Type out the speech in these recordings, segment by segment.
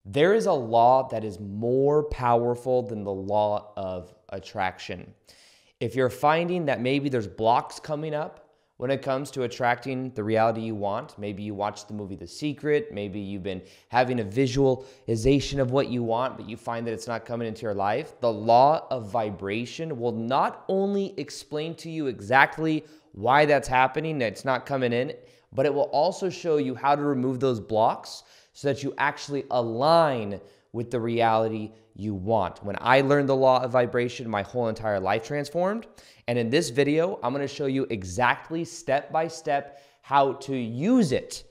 There is a law that is more powerful than the law of attraction. If you're finding that maybe there's blocks coming up when it comes to attracting the reality you want, maybe you watched the movie The Secret, maybe you've been having a visualization of what you want, but you find that it's not coming into your life, the law of vibration will not only explain to you exactly why that's happening, that it's not coming in, but it will also show you how to remove those blocks so that you actually align with the reality you want. When I learned the law of vibration, my whole entire life transformed. And in this video, I'm gonna show you exactly step by step how to use it.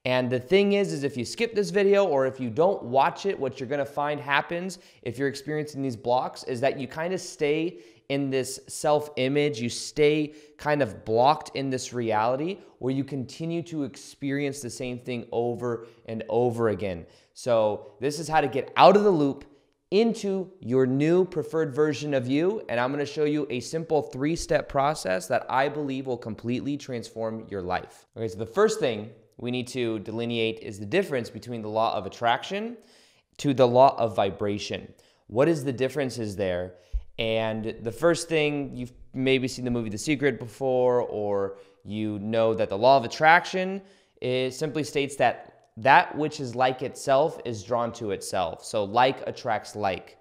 And the thing is if you skip this video or if you don't watch it, what you're gonna find happens if you're experiencing these blocks is that you kind of stay in this self-image, you stay kind of blocked in this reality where you continue to experience the same thing over and over again. So this is how to get out of the loop into your new preferred version of you. And I'm gonna show you a simple 3-step process that I believe will completely transform your life. Okay, so the first thing we need to delineate is the difference between the law of attraction to the law of vibration. What is the differences there? And the first thing, you've maybe seen the movie The Secret before, or you know that the law of attraction simply states that that which is like itself is drawn to itself. So like attracts like.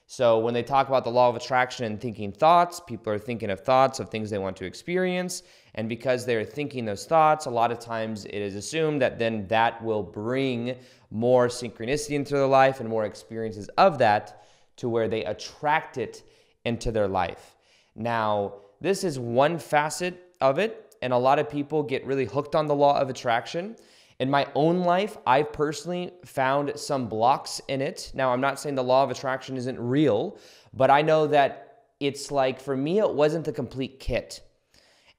So when they talk about the law of attraction and thinking thoughts, people are thinking of thoughts of things they want to experience. And because they're thinking those thoughts, a lot of times it is assumed that then that will bring more synchronicity into their life and more experiences of that to where they attract it into their life. Now, this is one facet of it, and a lot of people get really hooked on the law of attraction. In my own life, I've personally found some blocks in it. Now, I'm not saying the law of attraction isn't real, but I know that it's like, for me, it wasn't the complete kit.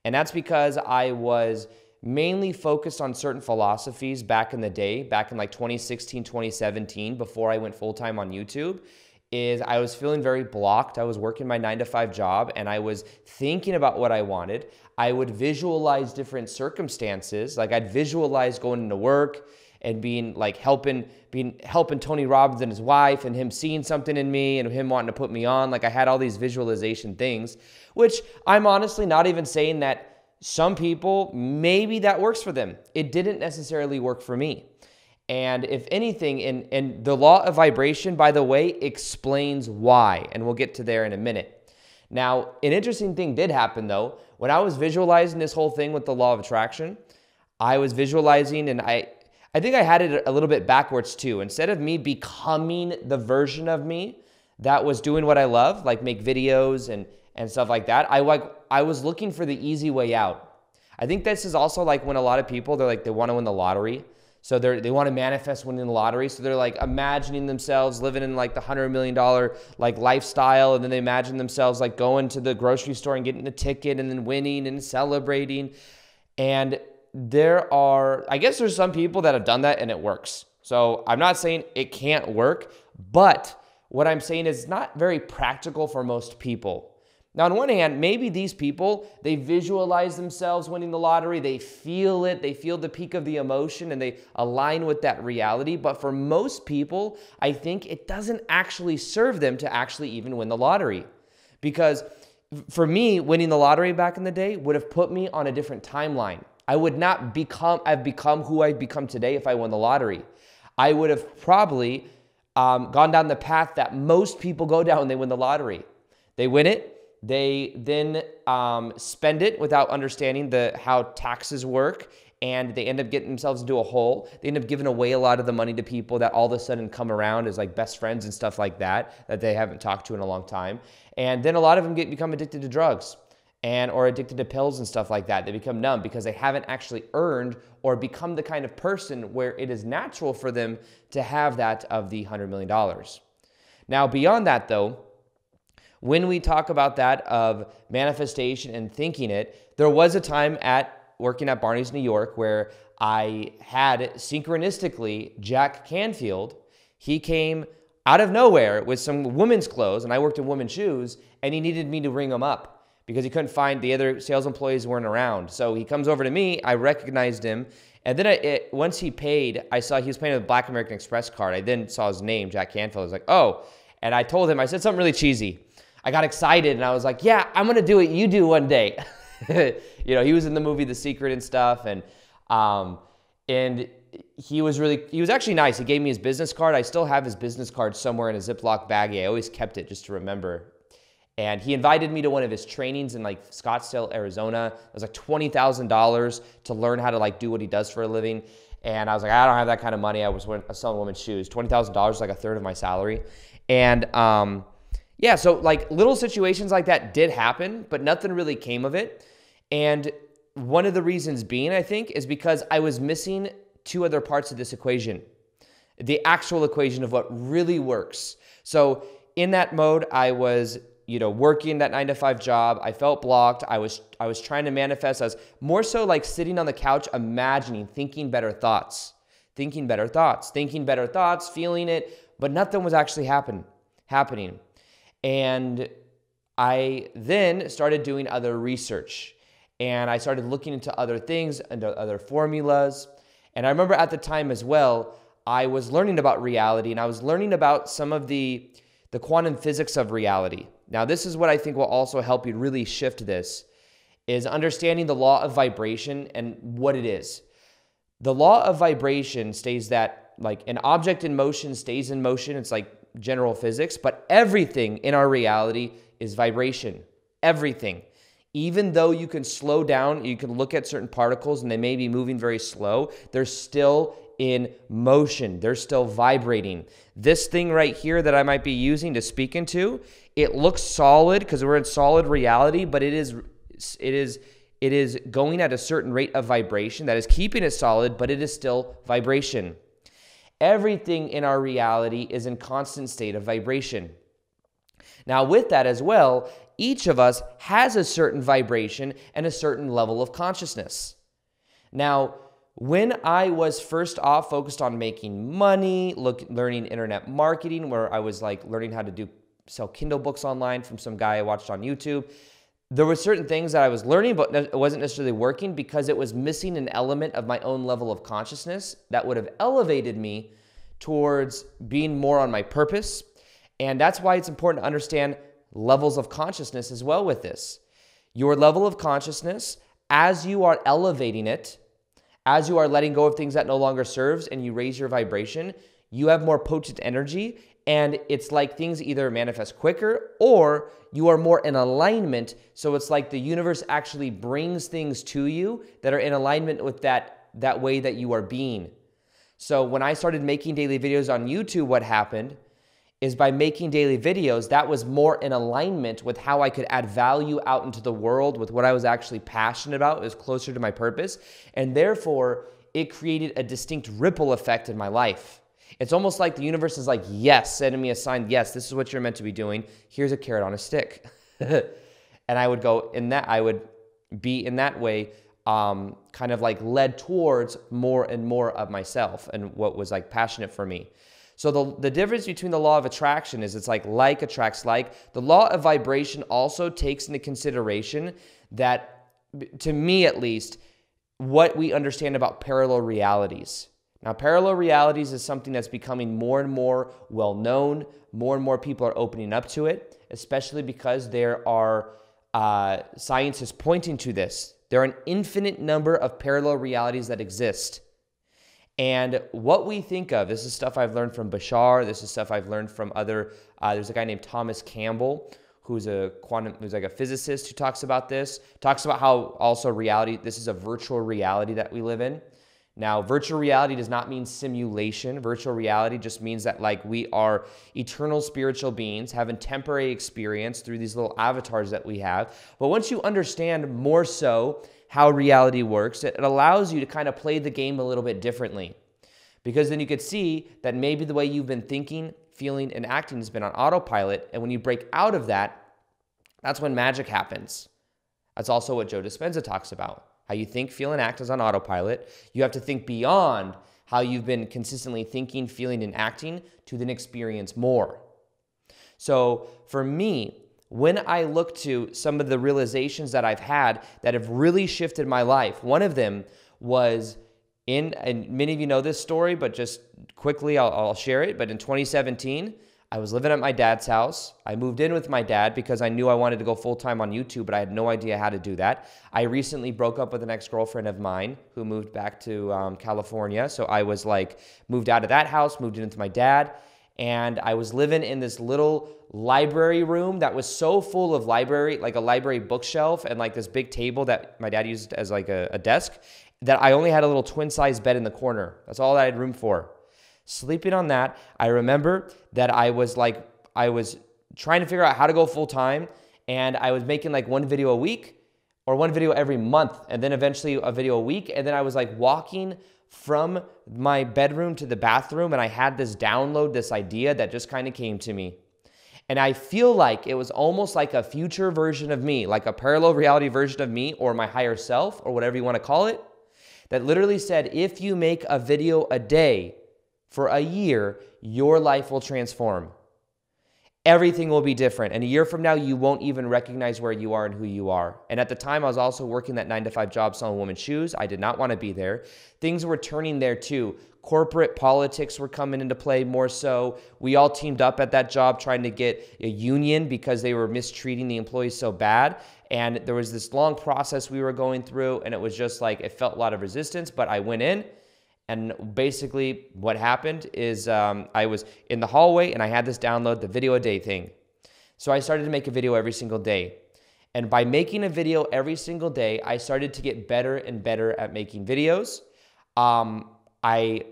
And that's because I was mainly focused on certain philosophies back in the day, back in like 2016, 2017, before I went full-time on YouTube. I was feeling very blocked. I was working my 9-to-5 job and I was thinking about what I wanted. I would visualize different circumstances. Like I'd visualize going into work and being helping Tony Robbins and his wife and him seeing something in me and him wanting to put me on. Like I had all these visualization things, which I'm honestly not even saying that some people, maybe that works for them. It didn't necessarily work for me. And if anything, and the law of vibration, by the way, explains why, and we'll get to there in a minute. Now, an interesting thing did happen though. When I was visualizing this whole thing with the law of attraction, I was visualizing, and I think I had it a little bit backwards too. Instead of me becoming the version of me that was doing what I love, like make videos and stuff like that, I was looking for the easy way out. I think this is also like when a lot of people, they want to win the lottery. So they want to manifest winning the lottery. So they're like imagining themselves living in like the $100 million like lifestyle. And then they imagine themselves like going to the grocery store and getting the ticket and then winning and celebrating. And I guess there's some people that have done that and it works. So I'm not saying it can't work, but what I'm saying is it's not very practical for most people. Now, on one hand, maybe these people, they visualize themselves winning the lottery, they feel it, they feel the peak of the emotion, and they align with that reality. But for most people, I think it doesn't actually serve them to actually even win the lottery. Because for me, winning the lottery back in the day would have put me on a different timeline. I would not have become who I've become today if I won the lottery. I would have probably gone down the path that most people go down when they win the lottery. They win it. They then spend it without understanding how taxes work, and they end up getting themselves into a hole. They end up giving away a lot of the money to people that all of a sudden come around as like best friends and stuff like that they haven't talked to in a long time. And then a lot of them become addicted to drugs or addicted to pills and stuff like that. They become numb because they haven't actually earned or become the kind of person where it is natural for them to have that of the $100 million. Now, beyond that though, when we talk about that of manifestation and thinking it, there was a time working at Barney's, New York, where I had synchronistically Jack Canfield. He came out of nowhere with some women's clothes, and I worked in women's shoes, and he needed me to ring them up because he couldn't find the other sales employees weren't around. So he comes over to me, I recognized him, And then once he paid, I saw he was paying with a Black American Express card. I then saw his name, Jack Canfield. I was like, oh. And I told him, I said something really cheesy. I got excited and I was like, yeah, I'm going to do what you do one day. You know, he was in the movie The Secret and stuff. And he was actually nice. He gave me his business card. I still have his business card somewhere in a Ziploc baggie. I always kept it just to remember. And he invited me to one of his trainings in like Scottsdale, Arizona. It was like $20,000 to learn how to like do what he does for a living. And I was like, I don't have that kind of money. I was selling women's shoes. $20,000 is like a third of my salary. And yeah, so like little situations like that did happen, but nothing really came of it. And one of the reasons being, I think, is because I was missing two other parts of this equation. The actual equation of what really works. So in that mode, I was working that 9-to-5 job. I felt blocked. I was trying to manifest. I was more so like sitting on the couch, imagining, thinking better thoughts, feeling it, but nothing was actually happening. And I then started doing other research, and I started looking into other things, into other formulas. And I remember at the time as well, I was learning about reality, and I was learning about some of the quantum physics of reality. Now, this is what I think will also help you really shift this, is understanding the law of vibration and what it is. The law of vibration states that like an object in motion stays in motion. It's like general physics, but everything in our reality is vibration. Everything. Even though you can slow down, you can look at certain particles and they may be moving very slow, they're still in motion. They're still vibrating. This thing right here that I might be using to speak into, it looks solid because we're in solid reality, but it is going at a certain rate of vibration that is keeping it solid, but it is still vibration. Everything in our reality is in constant state of vibration. Now, with that as well, each of us has a certain vibration and a certain level of consciousness. Now, when I was first off focused on making money, learning internet marketing, where I was like learning how to sell Kindle books online from some guy I watched on YouTube, there were certain things that I was learning, but it wasn't necessarily working because it was missing an element of my own level of consciousness that would have elevated me towards being more on my purpose. And that's why it's important to understand levels of consciousness as well with this. Your level of consciousness, as you are elevating it, as you are letting go of things that no longer serves and you raise your vibration, you have more potent energy, and it's like things either manifest quicker or you are more in alignment. So it's like the universe actually brings things to you that are in alignment with that way that you are being. So when I started making daily videos on YouTube, what happened is by making daily videos, that was more in alignment with how I could add value out into the world with what I was actually passionate about. It was closer to my purpose. And therefore, it created a distinct ripple effect in my life. It's almost like the universe is like, yes, sending me a sign. Yes, this is what you're meant to be doing. Here's a carrot on a stick. And I would go in that, I would be in that way, kind of like led towards more and more of myself and what was like passionate for me. So the difference between the law of attraction is it's like attracts like. The law of vibration also takes into consideration that, to me at least, what we understand about parallel realities. Now, parallel realities is something that's becoming more and more well-known. More and more people are opening up to it, especially because there are science is pointing to this. There are an infinite number of parallel realities that exist. And what we think of, this is stuff I've learned from Bashar, this is stuff I've learned from there's a guy named Thomas Campbell, who's like a physicist who talks about this, talks about how also reality, this is a virtual reality that we live in. Now, virtual reality does not mean simulation. Virtual reality just means that like we are eternal spiritual beings having temporary experience through these little avatars that we have. But once you understand more so how reality works, it allows you to kind of play the game a little bit differently. Because then you could see that maybe the way you've been thinking, feeling, and acting has been on autopilot. And when you break out of that, that's when magic happens. That's also what Joe Dispenza talks about. How you think, feel, and act is on autopilot. You have to think beyond how you've been consistently thinking, feeling, and acting to then experience more. So for me, when I look to some of the realizations that I've had that have really shifted my life, one of them was And many of you know this story, but just quickly, I'll share it. But in 2017, I was living at my dad's house. I moved in with my dad because I knew I wanted to go full-time on YouTube, but I had no idea how to do that. I recently broke up with an ex-girlfriend of mine who moved back to California. So I was like, moved out of that house, moved in with my dad, and I was living in this little library room that was so full of like a library bookshelf and like this big table that my dad used as like a desk, that I only had a little twin-size bed in the corner. That's all I had room for. Sleeping on that, I remember that I was trying to figure out how to go full-time, and I was making like one video a week or one video every month, and then eventually a video a week, and then I was like walking from my bedroom to the bathroom, and I had this download, this idea that just kind of came to me. And I feel like it was almost like a future version of me, like a parallel reality version of me, or my higher self, or whatever you want to call it, that literally said, if you make a video a day for a year, your life will transform. Everything will be different. And a year from now, you won't even recognize where you are and who you are. And at the time, I was also working that 9-to-5 job selling women's shoes. I did not want to be there. Things were turning there too. Corporate politics were coming into play more so. We all teamed up at that job trying to get a union because they were mistreating the employees so bad. And there was this long process we were going through, and it was just like, it felt a lot of resistance, but I went in. And basically what happened is I was in the hallway and I had this download, the video a day thing. So I started to make a video every single day. And by making a video every single day, I started to get better and better at making videos. I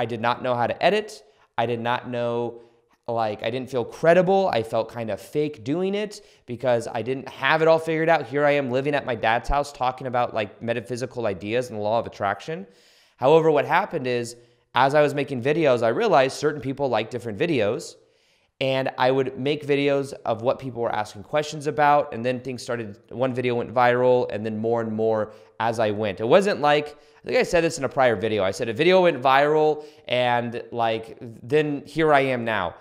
did not know how to edit. I did not know, I didn't feel credible. I felt kind of fake doing it because I didn't have it all figured out. Here I am living at my dad's house talking about like metaphysical ideas and the law of attraction. However, what happened is, as I was making videos, I realized certain people like different videos, and I would make videos of what people were asking questions about, and then things started, one video went viral, and then more and more as I went. It wasn't like, I think I said this in a prior video, I said a video went viral, and then here I am now.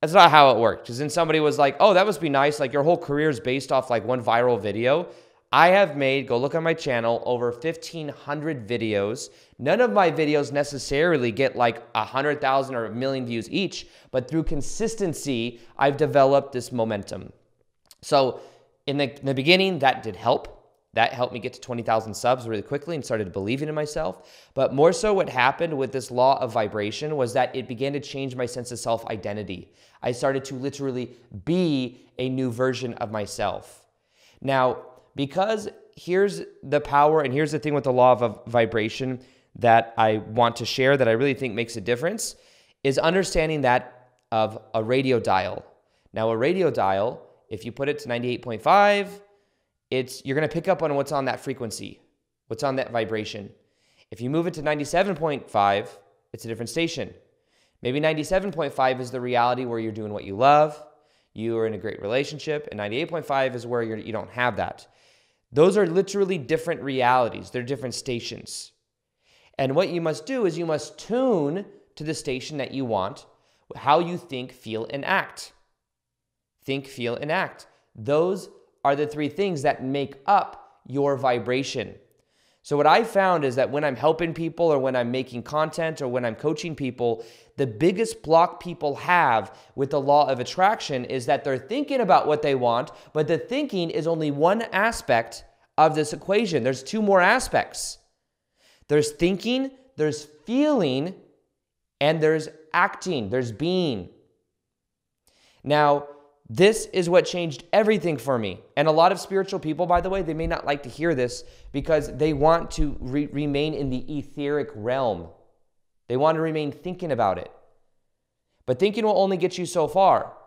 That's not how it worked, because then somebody was like, oh, that must be nice, like your whole career is based off like one viral video. I have made, go look on my channel, over 1,500 videos. None of my videos necessarily get like 100,000 or 1,000,000 views each, but through consistency, I've developed this momentum. So in the beginning, that did help. That helped me get to 20,000 subs really quickly and started believing in myself. But more so what happened with this law of vibration was that it began to change my sense of self-identity. I started to literally be a new version of myself. Now, because here's the power and here's the thing with the law of vibration that I want to share that I really think makes a difference is understanding that of a radio dial. Now, a radio dial, if you put it to 98.5, you're going to pick up on what's on that frequency, what's on that vibration. If you move it to 97.5, it's a different station. Maybe 97.5 is the reality where you're doing what you love, you are in a great relationship, and 98.5 is where you don't have that. Those are literally different realities. They're different stations. And what you must do is you must tune to the station that you want, how you think, feel, and act. Think, feel, and act. Those are the three things that make up your vibration. So what I found is that when I'm helping people or when I'm making content or when I'm coaching people, the biggest block people have with the law of attraction is that they're thinking about what they want, but the thinking is only one aspect of this equation. There's two more aspects. There's thinking, there's feeling, and there's acting, there's being. Now, this is what changed everything for me. And a lot of spiritual people, by the way, they may not like to hear this because they want to remain in the etheric realm. They want to remain thinking about it. But thinking will only get you so far.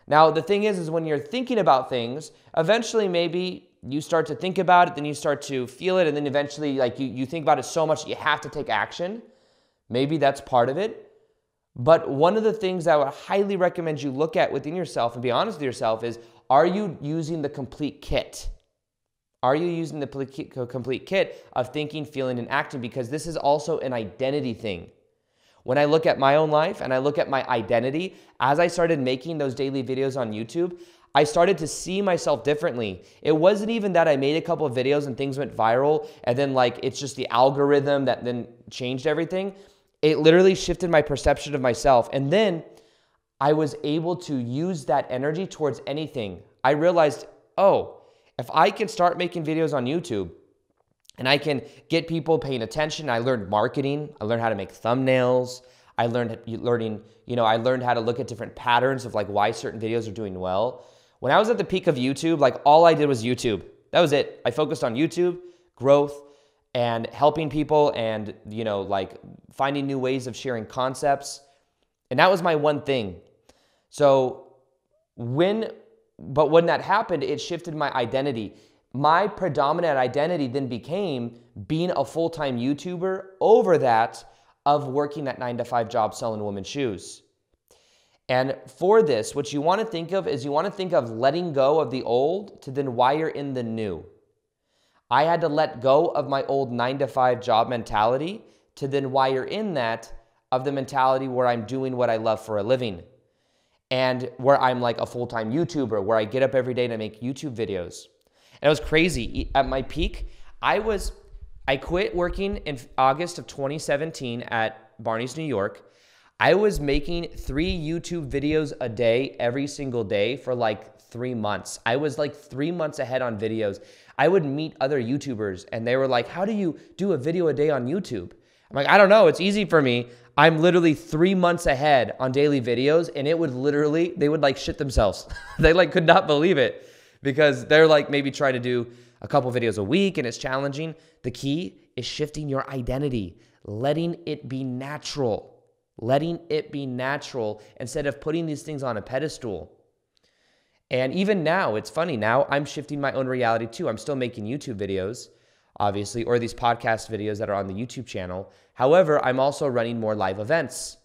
Now, the thing is when you're thinking about things, eventually maybe you start to think about it, then you start to feel it, and then eventually you think about it so much that you have to take action. Maybe that's part of it. But one of the things that I would highly recommend you look at within yourself and be honest with yourself is, are you using the complete kit? Are you using the complete kit of thinking, feeling, and acting? Because this is also an identity thing. When I look at my own life and I look at my identity, as I started making those daily videos on YouTube, I started to see myself differently. It wasn't even that I made a couple of videos and things went viral and then like it's just the algorithm that then changed everything. It literally shifted my perception of myself. And then I was able to use that energy towards anything. I realized, oh, if I can start making videos on YouTube and I can get people paying attention, I learned marketing, I learned how to make thumbnails, I learned how to look at different patterns of like why certain videos are doing well. When I was at the peak of YouTube, like all I did was YouTube. That was it. I focused on YouTube, growth, and helping people and, like finding new ways of sharing concepts. And that was my one thing. So when that happened, it shifted my identity. My predominant identity then became being a full-time YouTuber over that of working that 9-to-5 job selling women's shoes. And for this, what you want to think of is you want to think of letting go of the old to then wire in the new. I had to let go of my old 9-to-5 job mentality to then wire in that of the mentality where I'm doing what I love for a living and where I'm like a full-time YouTuber, where I get up every day to make YouTube videos. And it was crazy. At my peak, I quit working in August of 2017 at Barney's, New York. I was making 3 YouTube videos a day every single day for like 3 months. I was like 3 months ahead on videos. I would meet other YouTubers and they were like, how do you do a video a day on YouTube? I'm like, I don't know. It's easy for me. I'm literally 3 months ahead on daily videos and it would literally, they would like shit themselves. They like could not believe it because they're like maybe trying to do a couple videos a week and it's challenging. The key is shifting your identity, letting it be natural. Letting it be natural instead of putting these things on a pedestal. And even now, it's funny, now I'm shifting my own reality too. I'm still making YouTube videos, obviously, or these podcast videos that are on the YouTube channel. However, I'm also running more live events.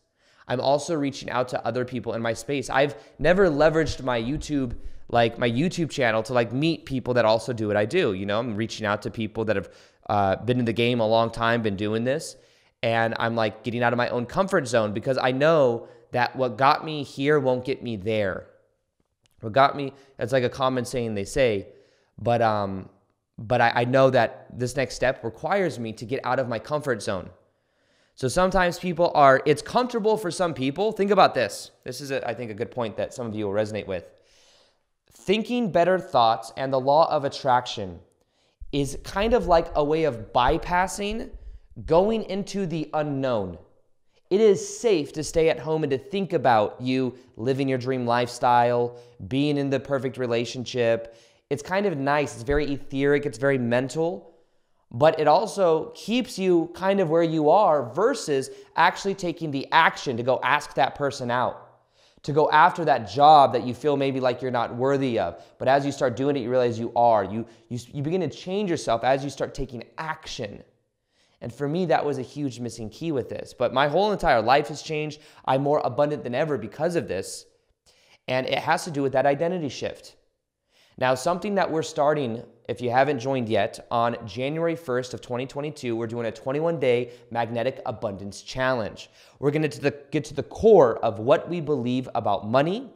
I'm also reaching out to other people in my space. I've never leveraged my YouTube channel to like meet people that also do what I do. I'm reaching out to people that have been in the game a long time, been doing this. And I'm like getting out of my own comfort zone because I know that what got me here won't get me there. What got me, it's like a common saying they say, but I know that this next step requires me to get out of my comfort zone. So sometimes it's comfortable for some people. Think about this. This is, I think, a good point that some of you will resonate with. Thinking better thoughts and the law of attraction is kind of like a way of bypassing going into the unknown. It is safe to stay at home and to think about you living your dream lifestyle, being in the perfect relationship. It's kind of nice. It's very etheric. It's very mental. But it also keeps you kind of where you are versus actually taking the action to go ask that person out, to go after that job that you feel maybe like you're not worthy of. But as you start doing it, you realize you are. You begin to change yourself as you start taking action. And for me, that was a huge missing key with this. But my whole entire life has changed. I'm more abundant than ever because of this. And it has to do with that identity shift. Now, something that we're starting, if you haven't joined yet, on January 1st of 2022, we're doing a 21-day magnetic abundance challenge. We're going to get to the core of what we believe about money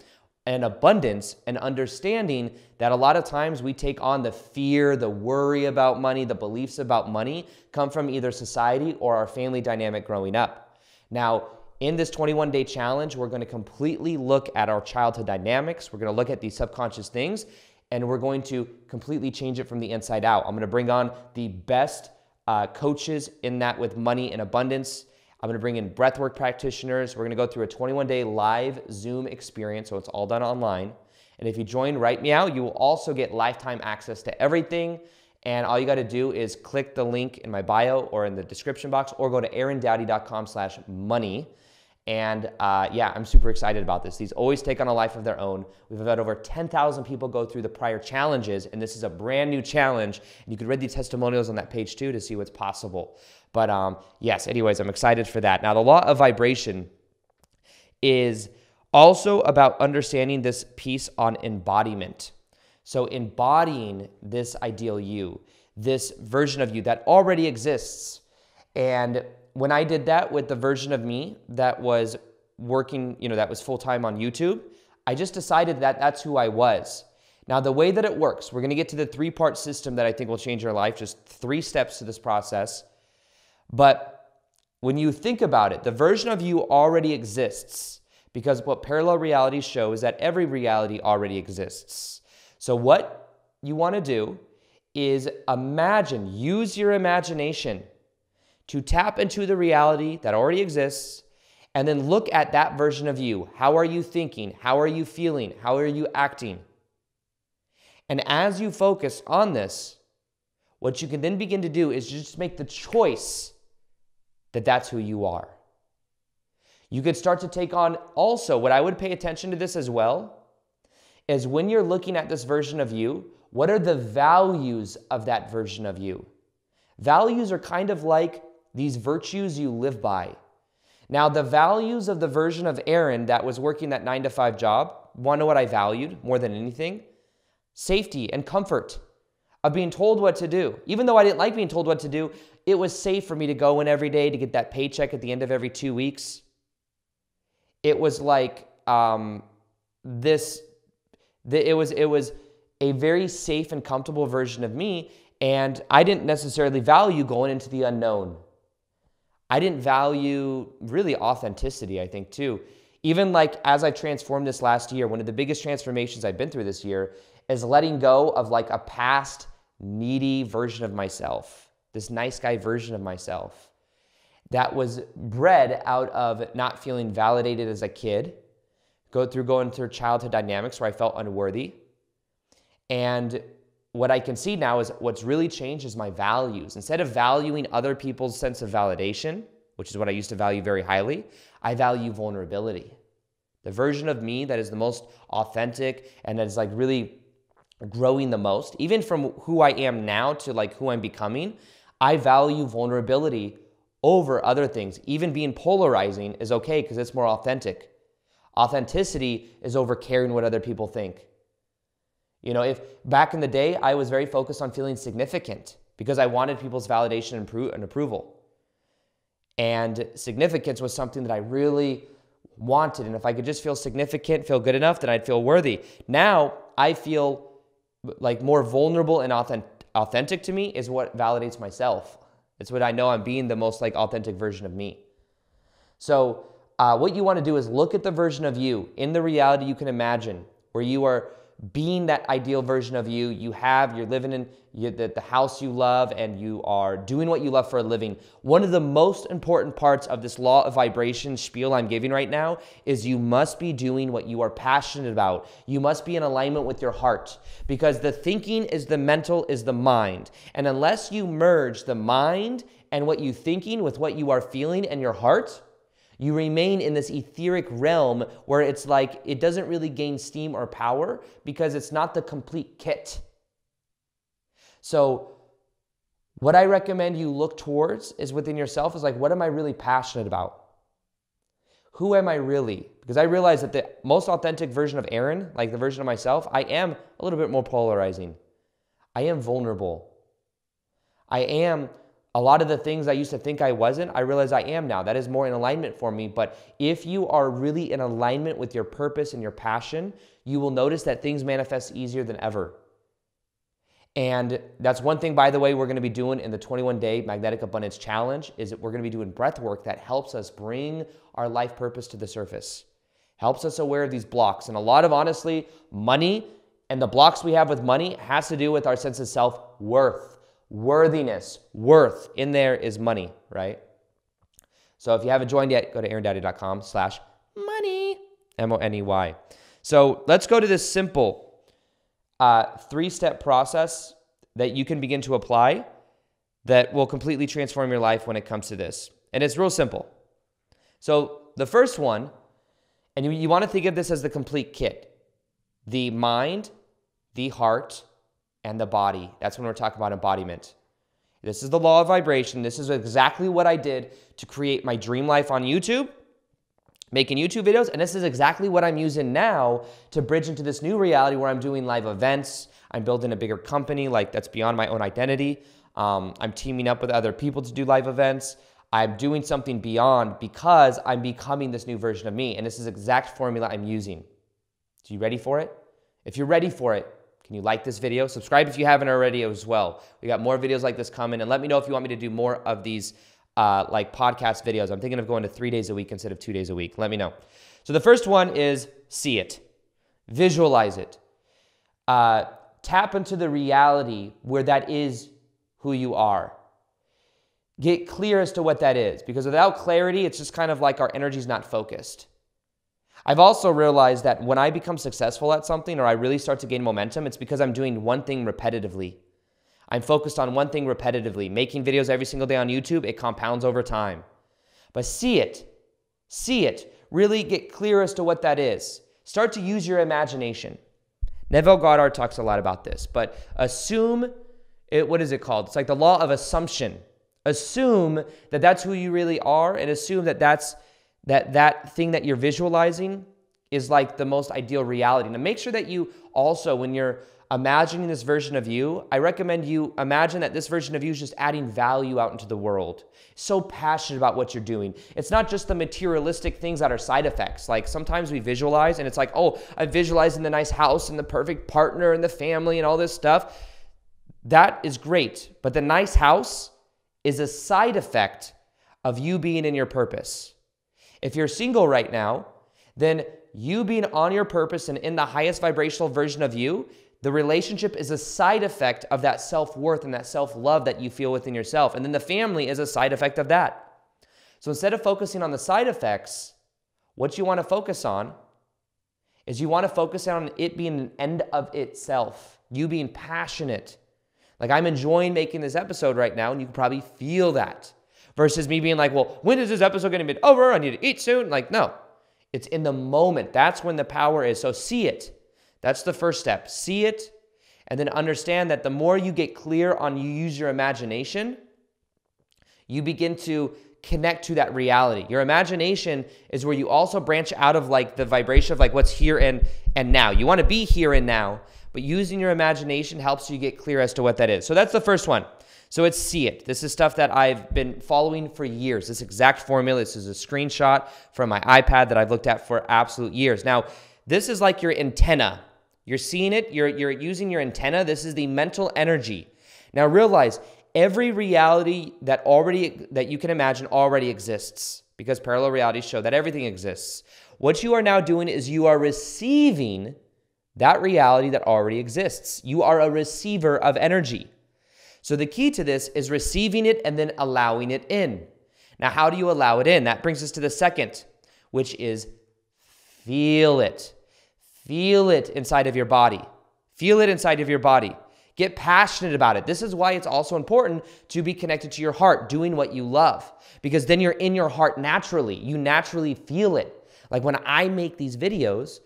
and abundance, and understanding that a lot of times we take on the fear, the worry about money, the beliefs about money come from either society or our family dynamic growing up. Now, in this 21-day challenge, we're going to completely look at our childhood dynamics. We're going to look at these subconscious things, and we're going to completely change it from the inside out. I'm going to bring on the best coaches in that with money and abundance. I'm going to bring in breathwork practitioners. We're going to go through a 21-day live Zoom experience, so it's all done online. And if you join Write Me Out, you will also get lifetime access to everything. And all you got to do is click the link in my bio or in the description box, or go to aarondowdy.com/money. And I'm super excited about this. These always take on a life of their own. We've had over 10,000 people go through the prior challenges, and this is a brand new challenge. And you can read the testimonials on that page too to see what's possible. But yes, anyways, I'm excited for that. Now, the law of vibration is also about understanding this piece on embodiment. So embodying this ideal you, this version of you that already exists. And when I did that with the version of me that was working, that was full-time on YouTube, I just decided that that's who I was. Now, the way that it works, we're going to get to the 3-part system that I think will change your life, just 3 steps to this process. But when you think about it, the version of you already exists, because what parallel realities show is that every reality already exists. So what you want to do is imagine, use your imagination to tap into the reality that already exists, and then look at that version of you. How are you thinking? How are you feeling? How are you acting? And as you focus on this, what you can then begin to do is just make the choice that that's who you are. You could start to take on also, what I would pay attention to this as well, is when you're looking at this version of you, what are the values of that version of you? Values are kind of like these virtues you live by. Now, the values of the version of Aaron that was working that 9-to-5 job, want to know what I valued more than anything? Safety and comfort of being told what to do. Even though I didn't like being told what to do, it was safe for me to go in every day to get that paycheck at the end of every 2 weeks. It was like it was a very safe and comfortable version of me, and I didn't necessarily value going into the unknown. I didn't value really authenticity, I think, too. Even like as I transformed this last year, one of the biggest transformations I've been through this year is letting go of like a past needy version of myself, this nice guy version of myself that was bred out of not feeling validated as a kid, going through childhood dynamics where I felt unworthy. And what I can see now is what's really changed is my values. Instead of valuing other people's sense of validation, which is what I used to value very highly, I value vulnerability. The version of me that is the most authentic and that is like really growing the most, even from who I am now to like who I'm becoming, I value vulnerability over other things. Even being polarizing is okay because it's more authentic. Authenticity is over caring what other people think. You know, if back in the day, I was very focused on feeling significant because I wanted people's validation and approval. And significance was something that I really wanted. And if I could just feel significant, feel good enough, then I'd feel worthy. Now I feel like more vulnerable and authentic to me is what validates myself. It's what I know I'm being the most like authentic version of me. So what you want to do is look at the version of you in the reality you can imagine where you are being that ideal version of you. You're living in the house you love and you are doing what you love for a living. One of the most important parts of this law of vibration spiel I'm giving right now is you must be doing what you are passionate about. You must be in alignment with your heart because the thinking is the mental is the mind. And unless you merge the mind and what you're thinking with what you are feeling and your heart, you remain in this etheric realm where it's like it doesn't really gain steam or power because it's not the complete kit. So what I recommend you look towards is within yourself is like, what am I really passionate about? Who am I really? Because I realize that the most authentic version of Aaron, like the version of myself, I am a little bit more polarizing. I am vulnerable. I am a lot of the things I used to think I wasn't, I realize I am now. That is more in alignment for me. But if you are really in alignment with your purpose and your passion, you will notice that things manifest easier than ever. And that's one thing, by the way, we're going to be doing in the 21-day Magnetic Abundance Challenge is that we're going to be doing breath work that helps us bring our life purpose to the surface, helps us aware of these blocks. And a lot of, honestly, money and the blocks we have with money has to do with our sense of self-worth. Worthiness, worth, in there is money, right? So if you haven't joined yet, go to aarondaddy.com/money, MONEY. So let's go to this simple 3-step process that you can begin to apply that will completely transform your life when it comes to this. And it's real simple. So the first one, and you want to think of this as the complete kit, the mind, the heart, and the body. That's when we're talking about embodiment. This is the law of vibration. This is exactly what I did to create my dream life on YouTube, making YouTube videos, and this is exactly what I'm using now to bridge into this new reality where I'm doing live events. I'm building a bigger company, like that's beyond my own identity. I'm teaming up with other people to do live events. I'm doing something beyond because I'm becoming this new version of me, and this is the exact formula I'm using So you ready for it? If you're ready for it, can you like this video? Subscribe if you haven't already as well. We got more videos like this coming, and let me know if you want me to do more of these like podcast videos. I'm thinking of going to 3 days a week instead of 2 days a week. Let me know. So the first one is see it. Visualize it. Tap into the reality where that is who you are. Get clear as to what that is, because without clarity, it's just kind of like our energy's not focused. I've also realized that when I become successful at something or I really start to gain momentum, it's because I'm doing one thing repetitively. I'm focused on one thing repetitively. Making videos every single day on YouTube, it compounds over time. But see it. See it. Really get clear as to what that is. Start to use your imagination. Neville Goddard talks a lot about this, but assume, what is it called? It's like the law of assumption. Assume that that's who you really are, and assume that that thing that you're visualizing is like the most ideal reality. Now make sure that you also, when you're imagining this version of you, I recommend you imagine that this version of you is just adding value out into the world. So passionate about what you're doing. It's not just the materialistic things that are side effects. Like sometimes we visualize and it's like, oh, I'm visualizing the nice house and the perfect partner and the family and all this stuff. That is great. But the nice house is a side effect of you being in your purpose. If you're single right now, then you being on your purpose and in the highest vibrational version of you, the relationship is a side effect of that self-worth and that self-love that you feel within yourself. And then the family is a side effect of that. So instead of focusing on the side effects, what you want to focus on is you want to focus on it being an end of itself, you being passionate. Like I'm enjoying making this episode right now, and you can probably feel that. Versus me being like, well, when is this episode going to be over? I need to eat soon. Like, no, it's in the moment. That's when the power is. So see it. That's the first step. See it, and then understand that the more you get clear on you use your imagination, you begin to connect to that reality. Your imagination is where you also branch out of like the vibration of like what's here and now. You want to be here and now, but using your imagination helps you get clear as to what that is. So that's the first one. So it's see it. This is stuff that I've been following for years. This exact formula. This is a screenshot from my iPad that I've looked at for absolute years. Now, this is like your antenna. You're seeing it. You're using your antenna. This is the mental energy. Now realize every reality that you can imagine already exists, because parallel realities show that everything exists. What you are now doing is you are receiving that reality that already exists. You are a receiver of energy. So the key to this is receiving it and then allowing it in. Now, how do you allow it in? That brings us to the second, which is feel it. Feel it inside of your body. Feel it inside of your body. Get passionate about it. This is why it's also important to be connected to your heart, doing what you love, because then you're in your heart naturally. You naturally feel it. Like when I make these videos,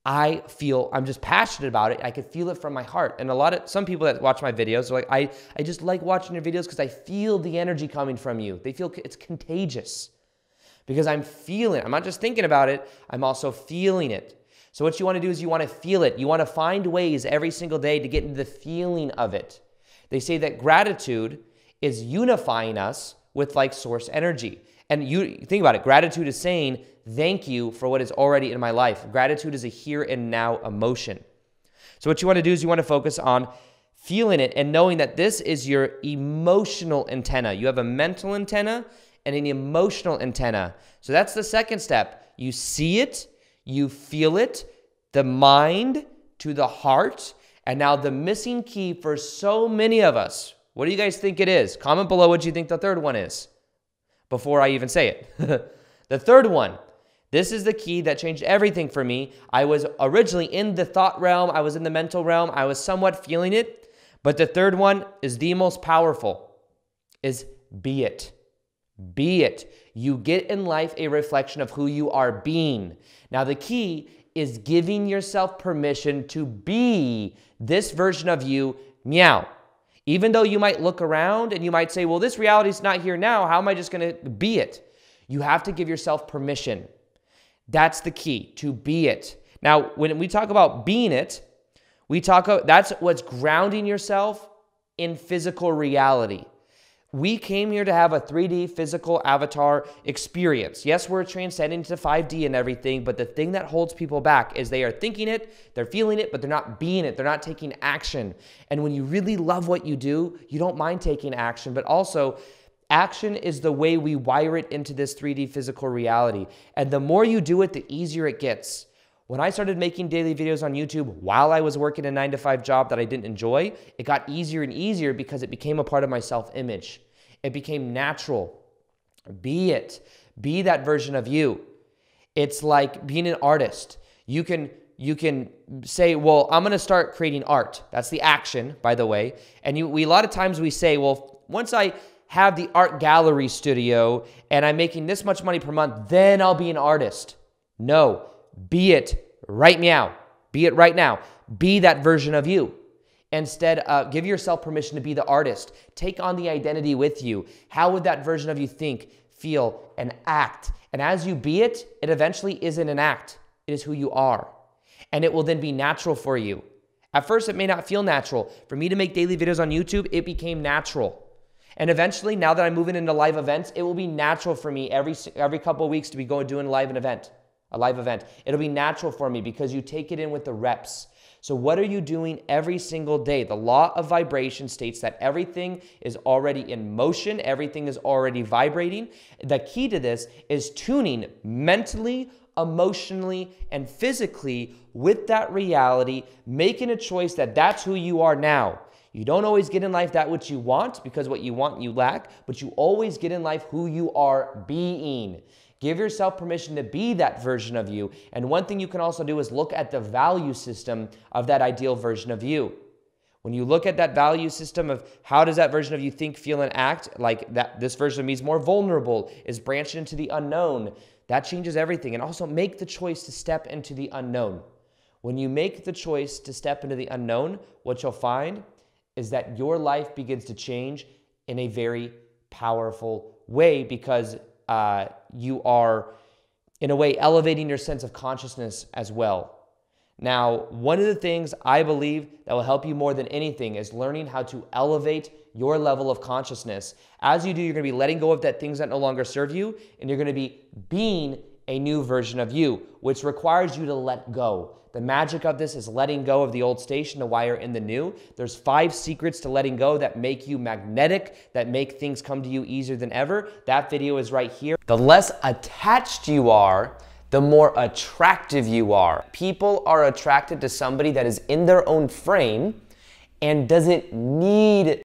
I'm just passionate about it. I could feel it from my heart. And some people that watch my videos are like, I just like watching your videos because I feel the energy coming from you. They feel it's contagious because I'm feeling it. I'm not just thinking about it. I'm also feeling it. So what you want to do is you want to feel it. You want to find ways every single day to get into the feeling of it. They say that gratitude is unifying us with like source energy. And you think about it. Gratitude is saying, thank you for what is already in my life. Gratitude is a here and now emotion. So what you want to do is you want to focus on feeling it and knowing that this is your emotional antenna. You have a mental antenna and an emotional antenna. So that's the second step. You see it, you feel it, the mind to the heart. And now the missing key for so many of us, what do you guys think it is? Comment below what you think the third one is before I even say it. The third one, this is the key that changed everything for me. I was originally in the thought realm. I was in the mental realm. I was somewhat feeling it. But the third one is the most powerful, is be it. Be it. You get in life a reflection of who you are being. Now the key is giving yourself permission to be this version of you, meow. Even though you might look around and you might say, well, this reality is not here now. How am I just going to be it? You have to give yourself permission. That's the key, to be it. Now, when we talk about being it, that's what's grounding yourself in physical reality. We came here to have a 3D physical avatar experience. Yes, we're transcending to 5D and everything, but the thing that holds people back is they are thinking it, they're feeling it, but they're not being it. They're not taking action. And when you really love what you do, you don't mind taking action, but also action is the way we wire it into this 3D physical reality. And the more you do it, the easier it gets. When I started making daily videos on YouTube while I was working a 9-to-5 job that I didn't enjoy, it got easier and easier because it became a part of my self-image. It became natural. Be it. Be that version of you. It's like being an artist. You can say, well, I'm going to start creating art. That's the action, by the way. And a lot of times we say, well, once I have the art gallery studio and I'm making this much money per month, then I'll be an artist. No. Be it right now. Be it right now. Be that version of you. Instead, give yourself permission to be the artist. Take on the identity with you. How would that version of you think, feel, and act? And as you be it, it eventually isn't an act. It is who you are. And it will then be natural for you. At first, it may not feel natural. For me to make daily videos on YouTube, it became natural. And eventually, now that I'm moving into live events, it will be natural for me every couple of weeks to be doing a live event. It'll be natural for me because you take it in with the reps. So what are you doing every single day? The law of vibration states that everything is already in motion. Everything is already vibrating. The key to this is tuning mentally, emotionally, and physically with that reality, making a choice that that's who you are now. You don't always get in life that which you want because what you want you lack, but you always get in life who you are being. Give yourself permission to be that version of you. And one thing you can also do is look at the value system of that ideal version of you. When you look at that value system of how does that version of you think, feel, and act, like that this version of me is more vulnerable, is branching into the unknown, that changes everything. And also make the choice to step into the unknown. When you make the choice to step into the unknown, what you'll find is that your life begins to change in a very powerful way because you are, in a way, elevating your sense of consciousness as well. Now, one of the things I believe that will help you more than anything is learning how to elevate your level of consciousness. As you do, you're going to be letting go of that things that no longer serve you, and you're going to be being a new version of you, which requires you to let go. The magic of this is letting go of the old station to wire in the new. There's 5 secrets to letting go that make you magnetic, that make things come to you easier than ever. That video is right here. The less attached you are, the more attractive you are. People are attracted to somebody that is in their own frame and doesn't need